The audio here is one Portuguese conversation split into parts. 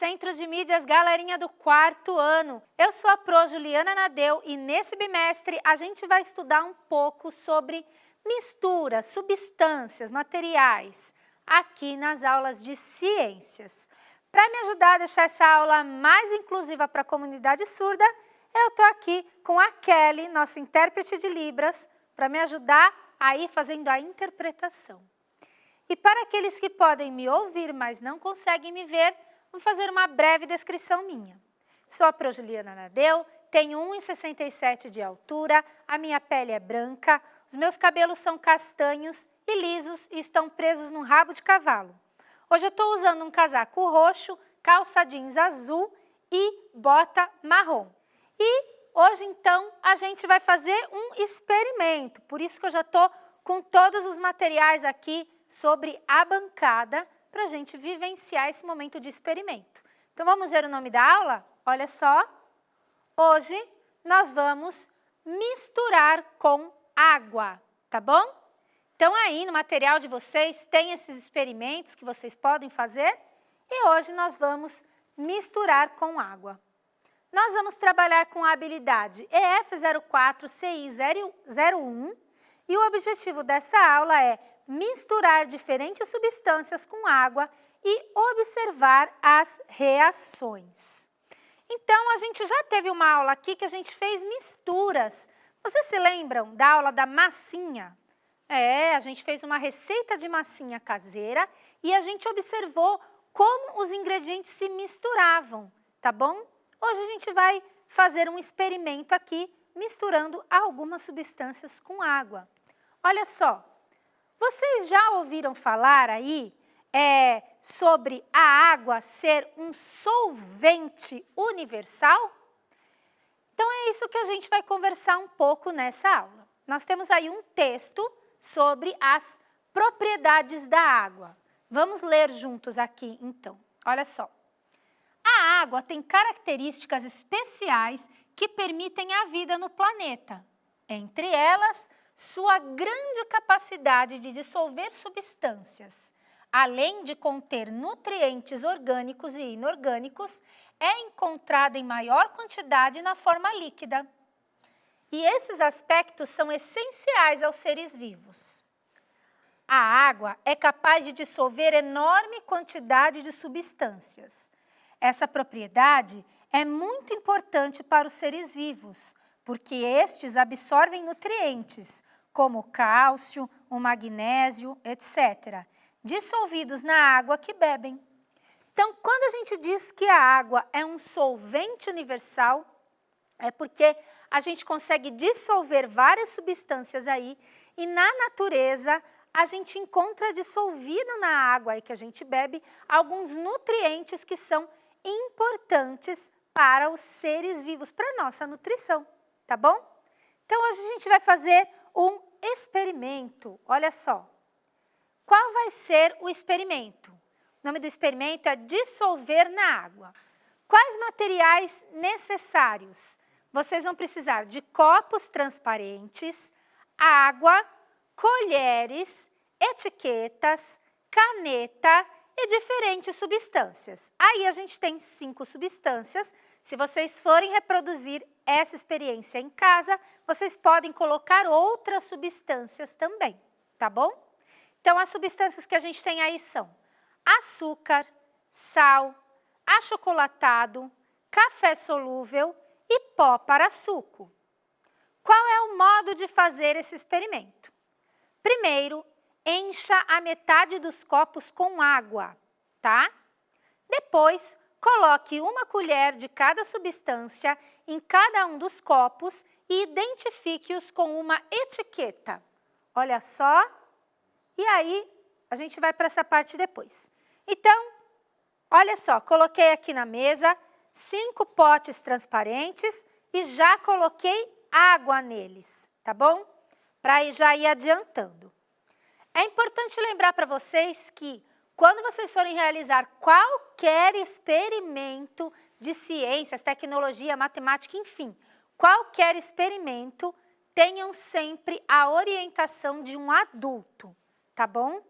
Centro de Mídias, galerinha do quarto ano. Eu sou a Pro Juliana Nadeu e nesse bimestre a gente vai estudar um pouco sobre misturas, substâncias, materiais, aqui nas aulas de ciências. Para me ajudar a deixar essa aula mais inclusiva para a comunidade surda, eu estou aqui com a Kelly, nossa intérprete de Libras, para me ajudar a ir fazendo a interpretação. E para aqueles que podem me ouvir, mas não conseguem me ver, vou fazer uma breve descrição minha. Sou a Pro Juliana Nadeu, tenho 1,67 de altura, a minha pele é branca, os meus cabelos são castanhos e lisos e estão presos num rabo de cavalo. Hoje eu estou usando um casaco roxo, calça jeans azul e bota marrom. E hoje, então, a gente vai fazer um experimento, por isso que eu já estou com todos os materiais aqui sobre a bancada para a gente vivenciar esse momento de experimento. Então, vamos ver o nome da aula? Olha só, hoje nós vamos misturar com água, tá bom? Então, aí no material de vocês tem esses experimentos que vocês podem fazer e hoje nós vamos misturar com água. Nós vamos trabalhar com a habilidade EF04CI01 e o objetivo dessa aula é misturar diferentes substâncias com água e observar as reações. Então, a gente já teve uma aula aqui que a gente fez misturas. Vocês se lembram da aula da massinha? A gente fez uma receita de massinha caseira e a gente observou como os ingredientes se misturavam, tá bom? Hoje a gente vai fazer um experimento aqui misturando algumas substâncias com água. Olha só. Vocês já ouviram falar aí sobre a água ser um solvente universal? Então, é isso que a gente vai conversar um pouco nessa aula. Nós temos aí um texto sobre as propriedades da água. Vamos ler juntos aqui, então. Olha só. A água tem características especiais que permitem a vida no planeta. Entre elas, sua grande capacidade de dissolver substâncias, além de conter nutrientes orgânicos e inorgânicos, é encontrada em maior quantidade na forma líquida. E esses aspectos são essenciais aos seres vivos. A água é capaz de dissolver enorme quantidade de substâncias. Essa propriedade é muito importante para os seres vivos, porque estes absorvem nutrientes, como o cálcio, o magnésio, etc., dissolvidos na água que bebem. Então, quando a gente diz que a água é um solvente universal, é porque a gente consegue dissolver várias substâncias aí e na natureza a gente encontra dissolvido na água aí que a gente bebe alguns nutrientes que são importantes para os seres vivos, para a nossa nutrição, tá bom? Então, hoje a gente vai fazer um experimento. Olha só. Qual vai ser o experimento? O nome do experimento é dissolver na água. Quais materiais necessários? Vocês vão precisar de copos transparentes, água, colheres, etiquetas, caneta e diferentes substâncias. Aí a gente tem 5 substâncias. Se vocês forem reproduzir essa experiência em casa, vocês podem colocar outras substâncias também, tá bom? Então, as substâncias que a gente tem aí são açúcar, sal, achocolatado, café solúvel e pó para suco. Qual é o modo de fazer esse experimento? Primeiro, encha a metade dos copos com água, tá? Depois, coloque uma colher de cada substância em cada um dos copos e identifique-os com uma etiqueta. Olha só. E aí, a gente vai para essa parte depois. Então, olha só, coloquei aqui na mesa 5 potes transparentes e já coloquei água neles, tá bom? Para já ir adiantando. É importante lembrar para vocês que quando vocês forem realizar qualquer experimento de ciências, tecnologia, matemática, enfim, qualquer experimento, tenham sempre a orientação de um adulto, tá bom?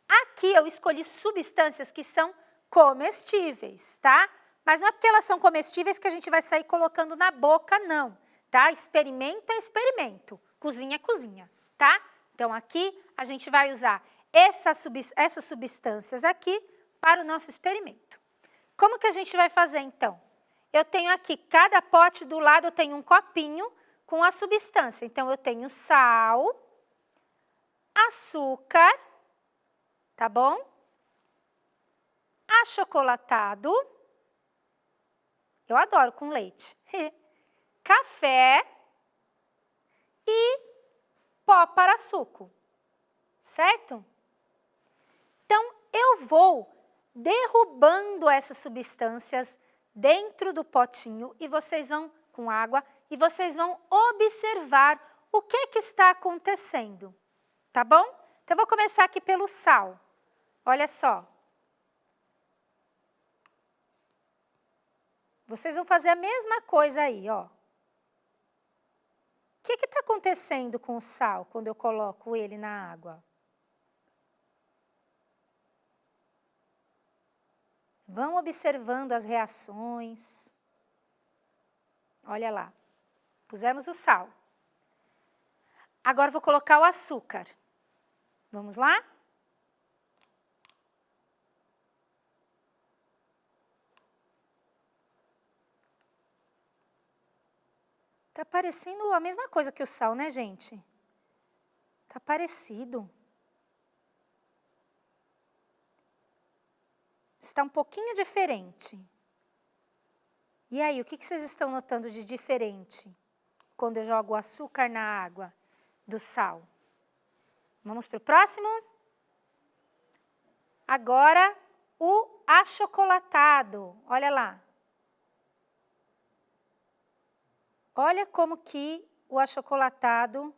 Aqui eu escolhi substâncias que são comestíveis, tá? Mas não é porque elas são comestíveis que a gente vai sair colocando na boca, não, tá? Experimento é experimento, cozinha é cozinha, tá? Então, aqui a gente vai usar essas substâncias aqui para o nosso experimento. Como que a gente vai fazer, então? Eu tenho aqui, cada pote do lado eu tenho um copinho com a substância. Então, eu tenho sal, açúcar, tá bom? Achocolatado, eu adoro com leite, café e pó para suco, certo? Então, eu vou derrubando essas substâncias dentro do potinho e vocês vão, com água, e vocês vão observar o que está acontecendo, tá bom? Então, eu vou começar aqui pelo sal. Olha só. Vocês vão fazer a mesma coisa aí, ó. O que está acontecendo com o sal quando eu coloco ele na água? Vão observando as reações. Olha lá, pusemos o sal. Agora vou colocar o açúcar. Vamos lá? Tá parecendo a mesma coisa que o sal, né, gente? Tá parecido. Está um pouquinho diferente. E aí, o que vocês estão notando de diferente quando eu jogo o açúcar na água do sal? Vamos para o próximo? Agora, o achocolatado. Olha lá. Olha como que o achocolatado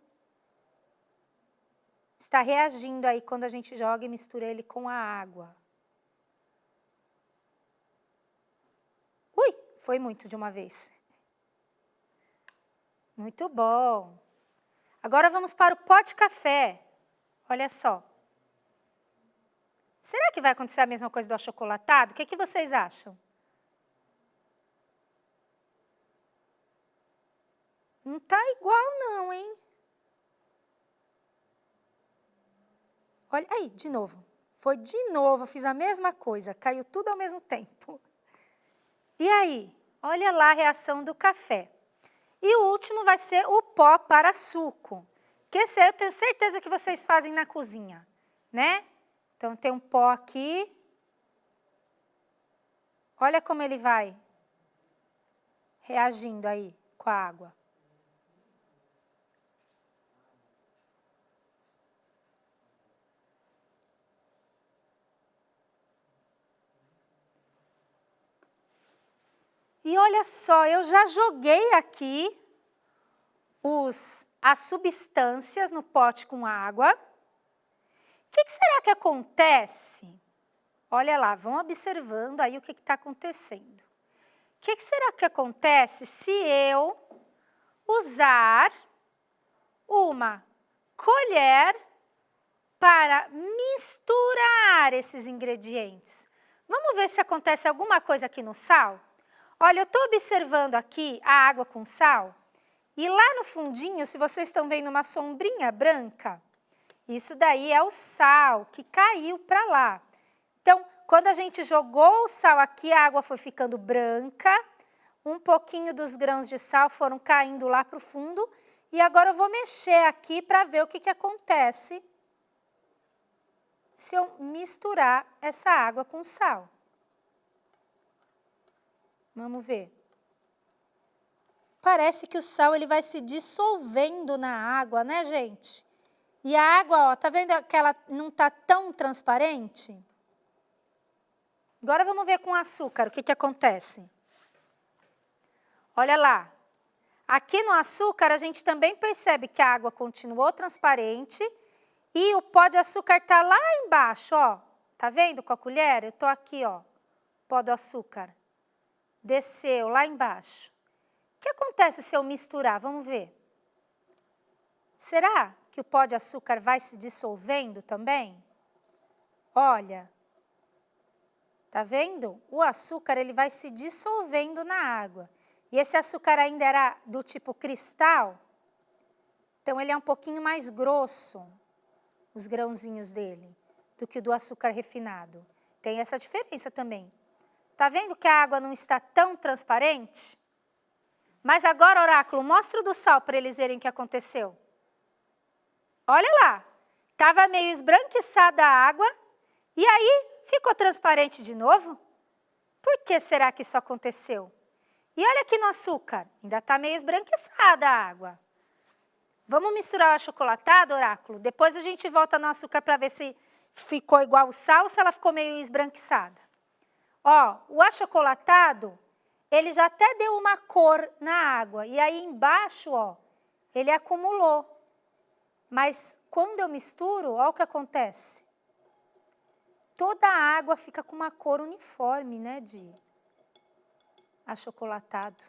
está reagindo aí quando a gente joga e mistura ele com a água. Ui, foi muito de uma vez. Muito bom. Agora vamos para o pó de café. Olha só. Será que vai acontecer a mesma coisa do achocolatado? O que vocês acham? Não tá igual não, hein? Olha aí, de novo. Foi de novo, fiz a mesma coisa, caiu tudo ao mesmo tempo. E aí? Olha lá a reação do café. E o último vai ser o pó para suco, que esse eu tenho certeza que vocês fazem na cozinha, né? Então, tem um pó aqui. Olha como ele vai reagindo aí com a água. E olha só, eu já joguei aqui as substâncias no pote com água. O que será que acontece? Olha lá, vão observando aí o que está acontecendo. O que será que acontece se eu usar uma colher para misturar esses ingredientes? Vamos ver se acontece alguma coisa aqui no sal? Olha, eu estou observando aqui a água com sal e lá no fundinho, se vocês estão vendo uma sombrinha branca, isso daí é o sal que caiu para lá. Então, quando a gente jogou o sal aqui, a água foi ficando branca, um pouquinho dos grãos de sal foram caindo lá para o fundo e agora eu vou mexer aqui para ver o que acontece se eu misturar essa água com sal. Vamos ver. Parece que o sal ele vai se dissolvendo na água, né, gente? E a água, ó, tá vendo que ela não tá tão transparente? Agora vamos ver com o açúcar o que acontece. Olha lá. Aqui no açúcar a gente também percebe que a água continuou transparente e o pó de açúcar tá lá embaixo, ó. Tá vendo com a colher? Eu tô aqui, ó. Pó do açúcar. Desceu lá embaixo. O que acontece se eu misturar? Vamos ver. Será que o pó de açúcar vai se dissolvendo também? Olha. Tá vendo? O açúcar ele vai se dissolvendo na água. E esse açúcar ainda era do tipo cristal, então ele é um pouquinho mais grosso, os grãozinhos dele, do que o do açúcar refinado. Tem essa diferença também. Tá vendo que a água não está tão transparente? Mas agora, oráculo, mostra o do sal para eles verem o que aconteceu. Olha lá, estava meio esbranquiçada a água e aí ficou transparente de novo. Por que será que isso aconteceu? E olha aqui no açúcar, ainda está meio esbranquiçada a água. Vamos misturar o achocolatado, oráculo? Depois a gente volta no açúcar para ver se ficou igual o sal ou se ela ficou meio esbranquiçada. Ó, o achocolatado, ele já até deu uma cor na água. E aí embaixo, ó, ele acumulou. Mas quando eu misturo, ó o que acontece. Toda a água fica com uma cor uniforme, né, de achocolatado.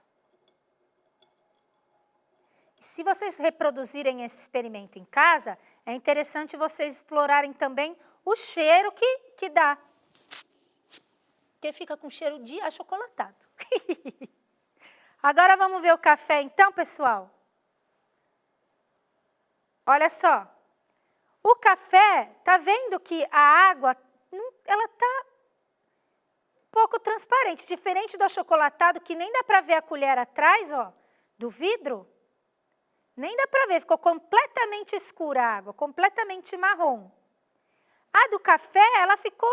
Se vocês reproduzirem esse experimento em casa, é interessante vocês explorarem também o cheiro que dá. Porque fica com cheiro de achocolatado. Agora vamos ver o café então, pessoal? Olha só. O café, tá vendo que a água, ela tá um pouco transparente, diferente do achocolatado, que nem dá para ver a colher atrás, ó, do vidro. Nem dá para ver, ficou completamente escura a água, completamente marrom. A do café, ela ficou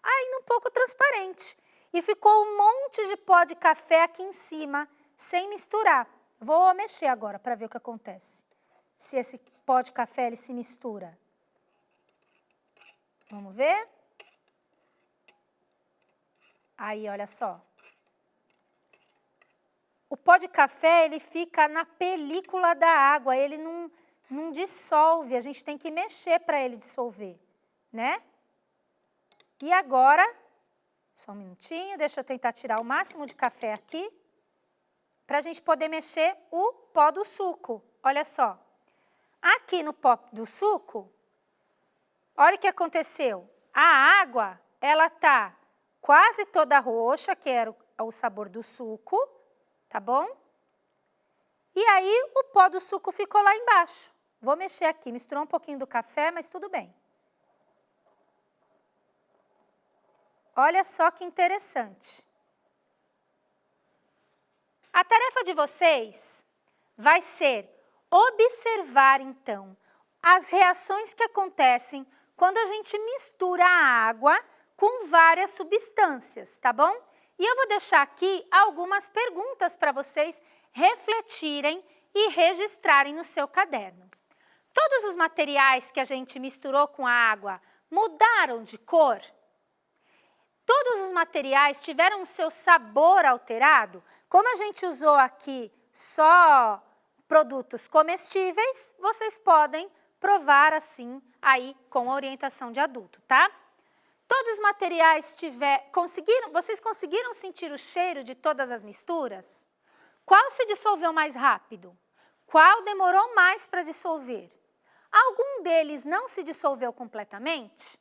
ainda um pouco transparente. E ficou um monte de pó de café aqui em cima, sem misturar. Vou mexer agora para ver o que acontece. Se esse pó de café ele se mistura. Vamos ver? Aí, olha só. O pó de café, ele fica na película da água, ele não dissolve, a gente tem que mexer para ele dissolver, né? E agora, só um minutinho, deixa eu tentar tirar o máximo de café aqui, para a gente poder mexer o pó do suco. Olha só, aqui no pó do suco, olha o que aconteceu. A água, ela tá quase toda roxa, que era o sabor do suco, tá bom? E aí, o pó do suco ficou lá embaixo. Vou mexer aqui, misturou um pouquinho do café, mas tudo bem. Olha só que interessante. A tarefa de vocês vai ser observar, então, as reações que acontecem quando a gente mistura a água com várias substâncias, tá bom? E eu vou deixar aqui algumas perguntas para vocês refletirem e registrarem no seu caderno. Todos os materiais que a gente misturou com a água mudaram de cor? Todos os materiais tiveram o seu sabor alterado? Como a gente usou aqui só produtos comestíveis, vocês podem provar assim aí com a orientação de adulto, tá? Todos os materiais vocês conseguiram sentir o cheiro de todas as misturas? Qual se dissolveu mais rápido? Qual demorou mais para dissolver? Algum deles não se dissolveu completamente?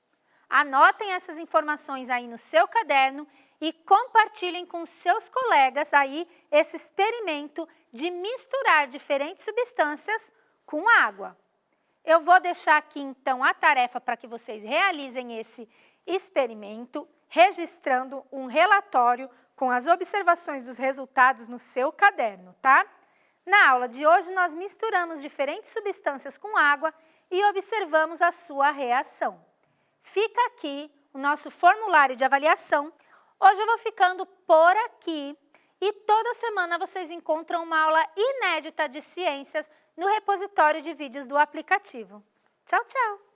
Anotem essas informações aí no seu caderno e compartilhem com seus colegas aí esse experimento de misturar diferentes substâncias com água. Eu vou deixar aqui então a tarefa para que vocês realizem esse experimento, registrando um relatório com as observações dos resultados no seu caderno, tá? Na aula de hoje, nós misturamos diferentes substâncias com água e observamos a sua reação. Fica aqui o nosso formulário de avaliação. Hoje eu vou ficando por aqui e toda semana vocês encontram uma aula inédita de ciências no repositório de vídeos do aplicativo. Tchau, tchau!